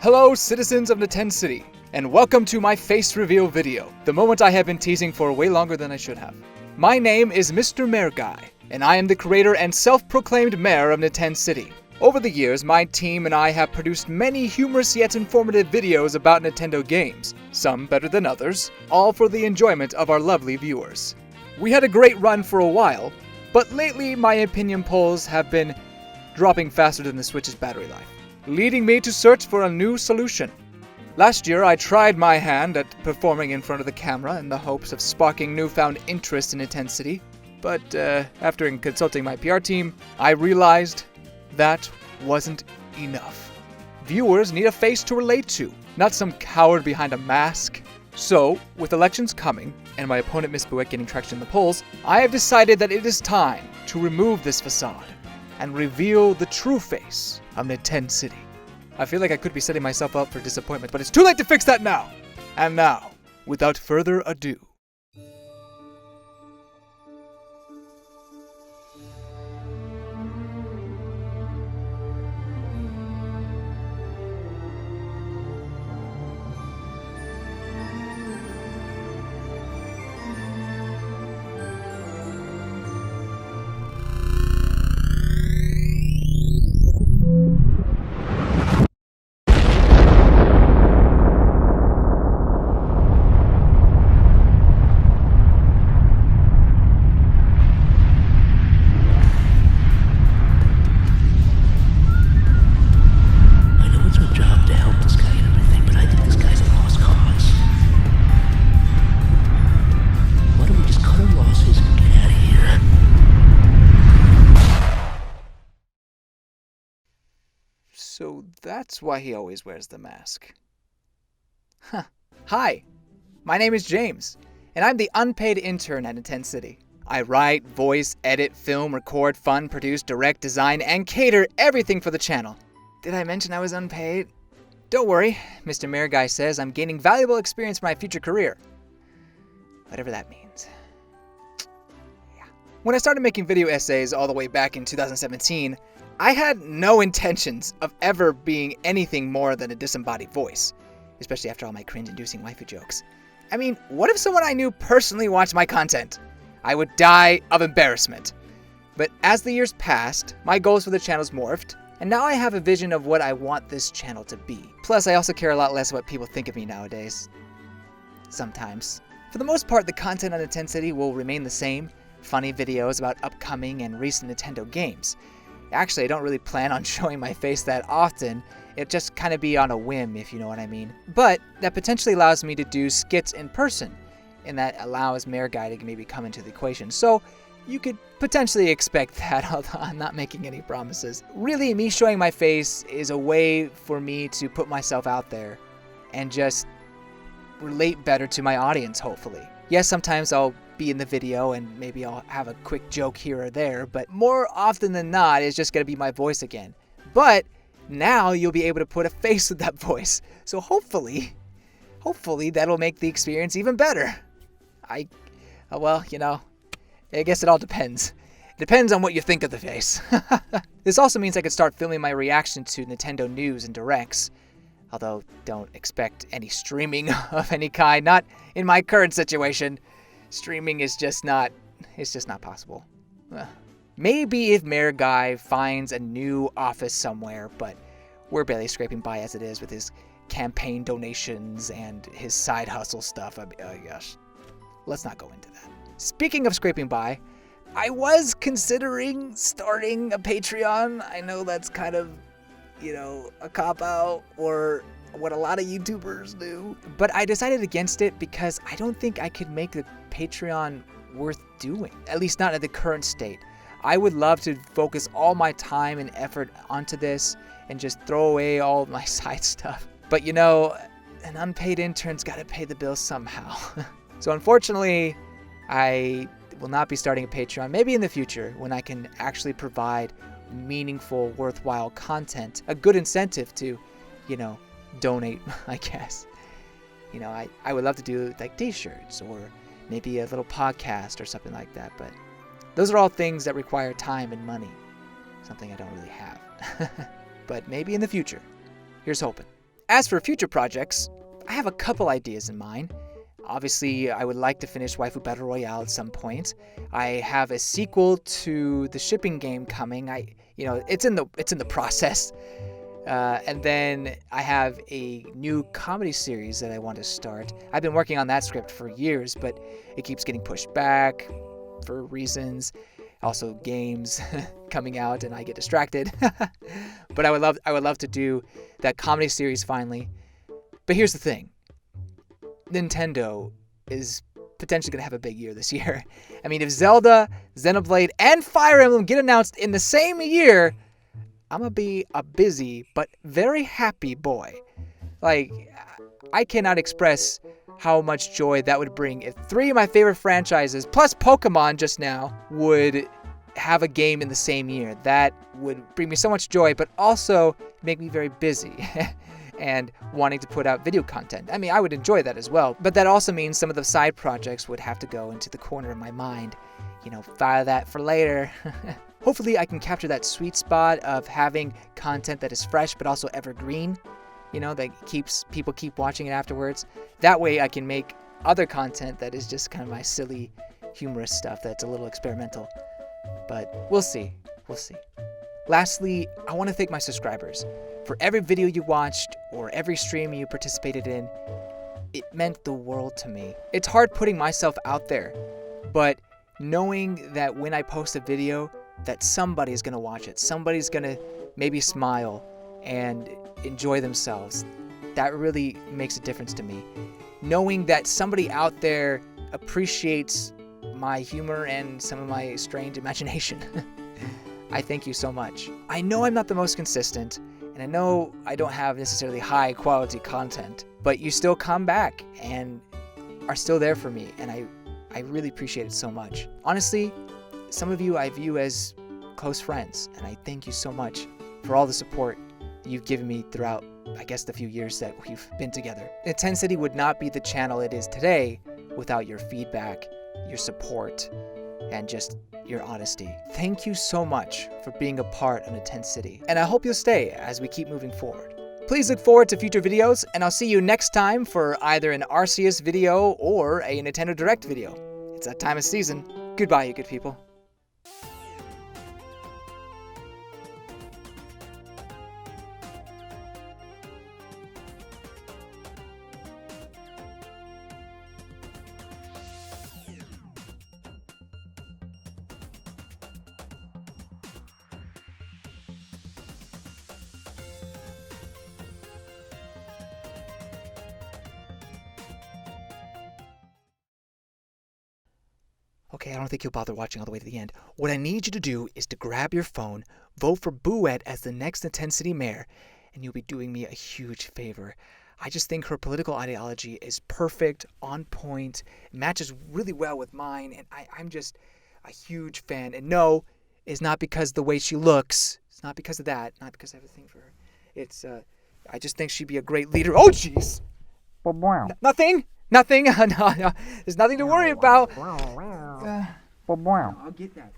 Hello, citizens of NintenCity, and welcome to my face reveal video, the moment I have been teasing for way longer than I should have. My name is Mr. Mayor Guy, and I am the creator and self-proclaimed mayor of NintenCity. Over the years, my team and I have produced many humorous yet informative videos about Nintendo games, some better than others, all for the enjoyment of our lovely viewers. We had a great run for a while, but lately my opinion polls have been dropping faster than the Switch's battery life, leading me to search for a new solution. Last year, I tried my hand at performing in front of the camera in the hopes of sparking newfound interest in NintenCity, but after consulting my PR team, I realized that wasn't enough. Viewers need a face to relate to, not some coward behind a mask. So, with elections coming, and my opponent Miss Buick getting traction in the polls, I have decided that it is time to remove this facade and reveal the true face of NintenCity. I feel like I could be setting myself up for disappointment, but it's too late to fix that now! And now, without further ado, so that's why he always wears the mask. Huh. Hi, my name is James, and I'm the unpaid intern at NintenCity. I write, voice, edit, film, record, fund, produce, direct, design, and cater everything for the channel. Did I mention I was unpaid? Don't worry, Mr. Mayor Guy says I'm gaining valuable experience for my future career. Whatever that means. Yeah. When I started making video essays all the way back in 2017, I had no intentions of ever being anything more than a disembodied voice, especially after all my cringe-inducing waifu jokes. I mean, what if someone I knew personally watched my content? I would die of embarrassment. But as the years passed, my goals for the channel's morphed, and now I have a vision of what I want this channel to be. Plus, I also care a lot less what people think of me nowadays. Sometimes. For the most part, the content on NintenCity will remain the same, funny videos about upcoming and recent Nintendo games. Actually, I don't really plan on showing my face that often. It just kind of be on a whim, if you know what I mean. But that potentially allows me to do skits in person, and that allows Mayor Guy to maybe come into the equation. So you could potentially expect that, although I'm not making any promises. Really, me showing my face is a way for me to put myself out there and just relate better to my audience, hopefully. Yes, sometimes I'll be in the video and maybe I'll have a quick joke here or there, but more often than not, it's just going to be my voice again. But now you'll be able to put a face with that voice. So hopefully that'll make the experience even better. Well, you know, I guess it all depends. Depends on what you think of the face. This also means I could start filming my reaction to Nintendo news and directs. Although, don't expect any streaming of any kind. Not in my current situation. Streaming is just not possible. Maybe if Mayor Guy finds a new office somewhere, but we're barely scraping by as it is with his campaign donations and his side hustle stuff. Oh gosh, let's not go into that. Speaking of scraping by, I was considering starting a Patreon. I know that's kind of, a cop-out or what a lot of YouTubers do. But I decided against it because I don't think I could make the Patreon worth doing. At least not at the current state. I would love to focus all my time and effort onto this and just throw away all my side stuff. But an unpaid intern's gotta pay the bills somehow. So unfortunately, I will not be starting a Patreon. Maybe in the future when I can actually provide meaningful, worthwhile content. A good incentive to, donate, I guess. I would love to do like t-shirts or maybe a little podcast or something like that, but those are all things that require time and money, something I don't really have. But maybe in the future. Here's hoping. As for future projects, I have a couple ideas in mind. Obviously, I would like to finish Waifu Battle Royale at some point. I have a sequel to the shipping game coming. It's in the process. And then I have a new comedy series that I want to start. I've been working on that script for years, but it keeps getting pushed back for reasons. Also, games coming out, and I get distracted. But I would love to do that comedy series finally. But here's the thing. Nintendo is potentially going to have a big year this year. I mean, if Zelda, Xenoblade, and Fire Emblem get announced in the same year, I'm going to be a busy but very happy boy. Like, I cannot express how much joy that would bring if 3 of my favorite franchises, plus Pokemon just now, would have a game in the same year. That would bring me so much joy, but also make me very busy. And wanting to put out video content. I mean, I would enjoy that as well, but that also means some of the side projects would have to go into the corner of my mind. File that for later. Hopefully I can capture that sweet spot of having content that is fresh but also evergreen, that people keep watching it afterwards. That way I can make other content that is just kind of my silly, humorous stuff that's a little experimental. But we'll see. Lastly, I want to thank my subscribers. For every video you watched or every stream you participated in, it meant the world to me. It's hard putting myself out there, but knowing that when I post a video, that somebody is going to watch it. Somebody's going to maybe smile and enjoy themselves. That really makes a difference to me. Knowing that somebody out there appreciates my humor and some of my strange imagination. I thank you so much. I know I'm not the most consistent, and I know I don't have necessarily high quality content, but you still come back and are still there for me, and I really appreciate it so much. Honestly, some of you I view as close friends, and I thank you so much for all the support you've given me throughout, I guess, the few years that we've been together. NintenCity would not be the channel it is today without your feedback, your support, and just your honesty. Thank you so much for being a part of NintenCity, and I hope you'll stay as we keep moving forward. Please look forward to future videos, and I'll see you next time for either an Arceus video or a Nintendo Direct video. It's that time of season. Goodbye, you good people. Okay, I don't think you'll bother watching all the way to the end. What I need you to do is to grab your phone, vote for Bouette as the next NintenCity mayor, and you'll be doing me a huge favor. I just think her political ideology is perfect, on point, matches really well with mine, and I'm just a huge fan. And no, it's not because of the way she looks. It's not because of that. Not because I have a thing for her. It's, I just think she'd be a great leader. Oh, jeez! Nothing! Nothing. No, there's nothing to worry about. I'll get that.